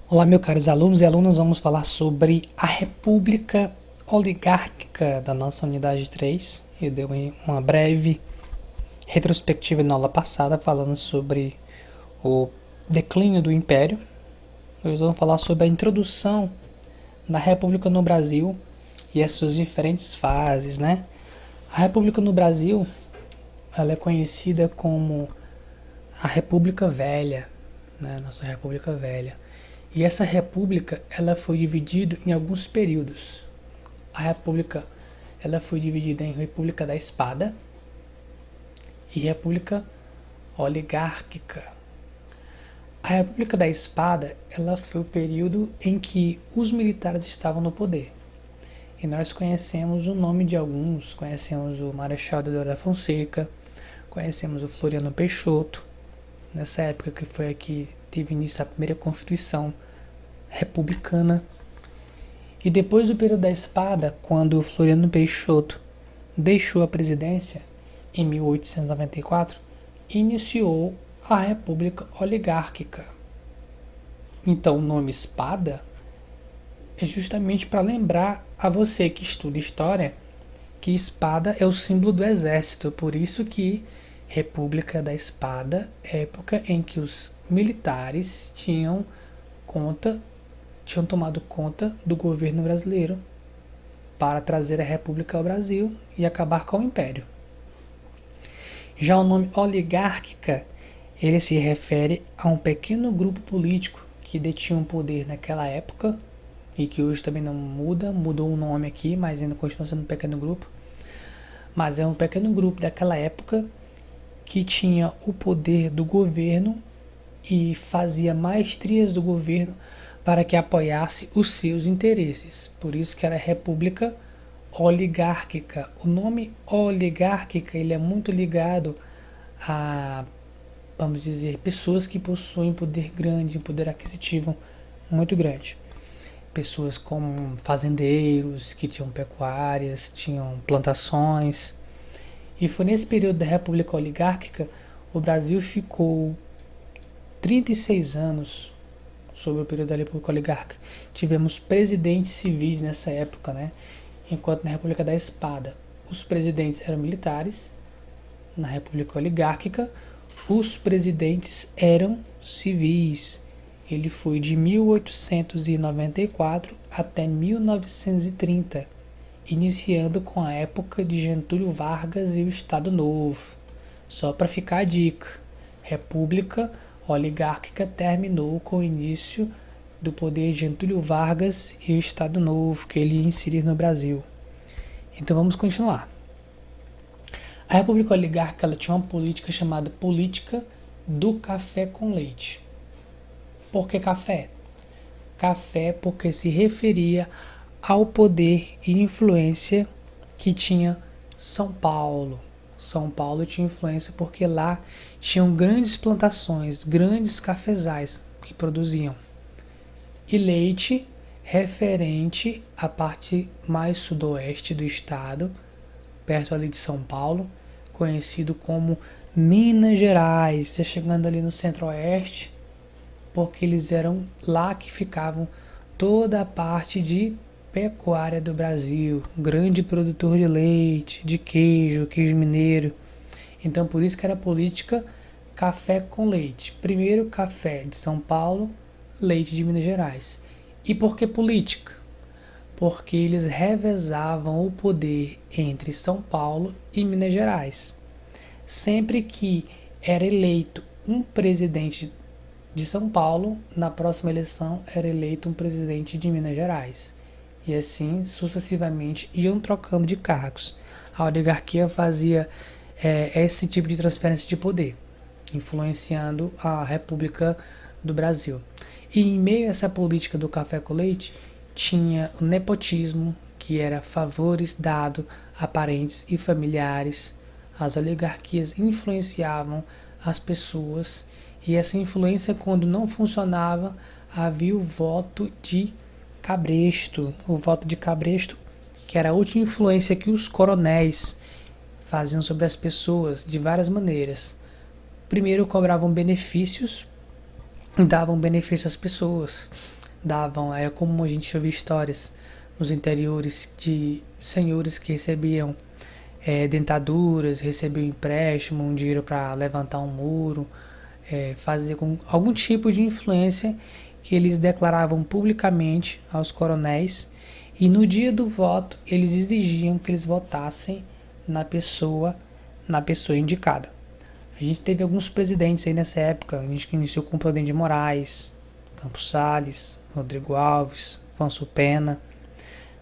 Olá, meus caros alunos e alunas, vamos falar sobre a República Oligárquica da nossa unidade 3. Eu dei uma breve retrospectiva na aula passada falando sobre o declínio do Império. Hoje vamos falar sobre a introdução da República no Brasil e as suas diferentes fases, né? A República no Brasil, ela é conhecida como a República Velha, né? Nossa República Velha. E essa república, ela foi dividida em alguns períodos. A república, ela foi dividida em República da Espada e República Oligárquica. A República da Espada, ela foi o período em que os militares estavam no poder. E nós conhecemos o nome de alguns, conhecemos o Marechal Deodoro da Fonseca, conhecemos o Floriano Peixoto, nessa época que foi aqui teve início a primeira Constituição republicana. E depois do período da Espada, quando Floriano Peixoto deixou a presidência, em 1894, iniciou a República Oligárquica. Então o nome Espada é justamente para lembrar a você que estuda história que espada é o símbolo do exército, por isso que República da Espada é a época em que os militares tinham tomado conta do governo brasileiro para trazer a República ao Brasil e acabar com o Império. Já o nome oligárquica, ele se refere a um pequeno grupo político que detinha um poder naquela época e que hoje também não mudou o nome aqui, mas ainda continua sendo um pequeno grupo. Mas é um pequeno grupo daquela época que tinha o poder do governo e fazia maestrias do governo para que apoiasse os seus interesses. Por isso que era República Oligárquica. O nome oligárquica ele é muito ligado a, vamos dizer, pessoas que possuem poder grande, poder aquisitivo muito grande. Pessoas como fazendeiros, que tinham pecuárias, tinham plantações. E foi nesse período da República Oligárquica, o Brasil ficou 36 anos sobre o período da República Oligárquica. Tivemos presidentes civis nessa época, né? Enquanto na República da Espada os presidentes eram militares, na República Oligárquica os presidentes eram civis. Ele foi de 1894 até 1930, iniciando com a época de Getúlio Vargas e o Estado Novo. Só para ficar a dica, República Oligárquica terminou com o início do poder de Getúlio Vargas e o Estado Novo que ele inseriu no Brasil. Então vamos continuar. A República Oligárquica ela tinha uma política chamada Política do Café com Leite. Por que café? Café porque se referia ao poder e influência que tinha São Paulo. São Paulo tinha influência porque lá tinham grandes plantações, grandes cafezais que produziam. E leite referente à parte mais sudoeste do estado, perto ali de São Paulo, conhecido como Minas Gerais, chegando ali no centro-oeste, porque eles eram lá que ficavam toda a parte de pecuária do Brasil, grande produtor de leite, de queijo mineiro. Então por isso que era política café com leite. Primeiro café de São Paulo, leite de Minas Gerais. E por que política? Porque eles revezavam o poder entre São Paulo e Minas Gerais. Sempre que era eleito um presidente de São Paulo, na próxima eleição era eleito um presidente de Minas Gerais. E assim, sucessivamente, iam trocando de cargos. A oligarquia fazia esse tipo de transferência de poder, influenciando a República do Brasil. E em meio a essa política do café com leite, tinha o nepotismo, que era favores dados a parentes e familiares. As oligarquias influenciavam as pessoas e essa influência, quando não funcionava, havia o voto de cabresto. O voto de cabresto, que era a última influência que os coronéis faziam sobre as pessoas de várias maneiras. Primeiro, cobravam benefícios davam benefício às pessoas, é como a gente ouve histórias nos interiores de senhores que recebiam dentaduras, recebiam empréstimo, um dinheiro para levantar um muro, fazer com algum tipo de influência que eles declaravam publicamente aos coronéis, e no dia do voto eles exigiam que eles votassem na pessoa indicada. A gente teve alguns presidentes aí nessa época. A gente iniciou com o Prudente de Moraes, Campos Salles, Rodrigo Alves, Afonso Pena.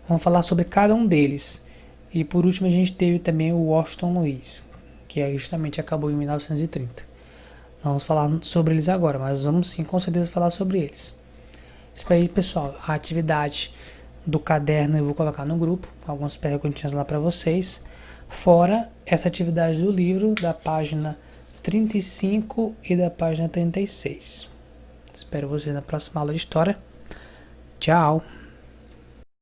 Vamos falar sobre cada um deles. E por último a gente teve também o Washington Luiz, que justamente acabou em 1930. Não vamos falar sobre eles agora, mas vamos sim com certeza falar sobre eles. Isso aí, pessoal, a atividade do caderno eu vou colocar no grupo, algumas perguntinhas lá para vocês. Fora essa atividade do livro, da página 35 e da página 36. Espero vocês na próxima aula de história. Tchau!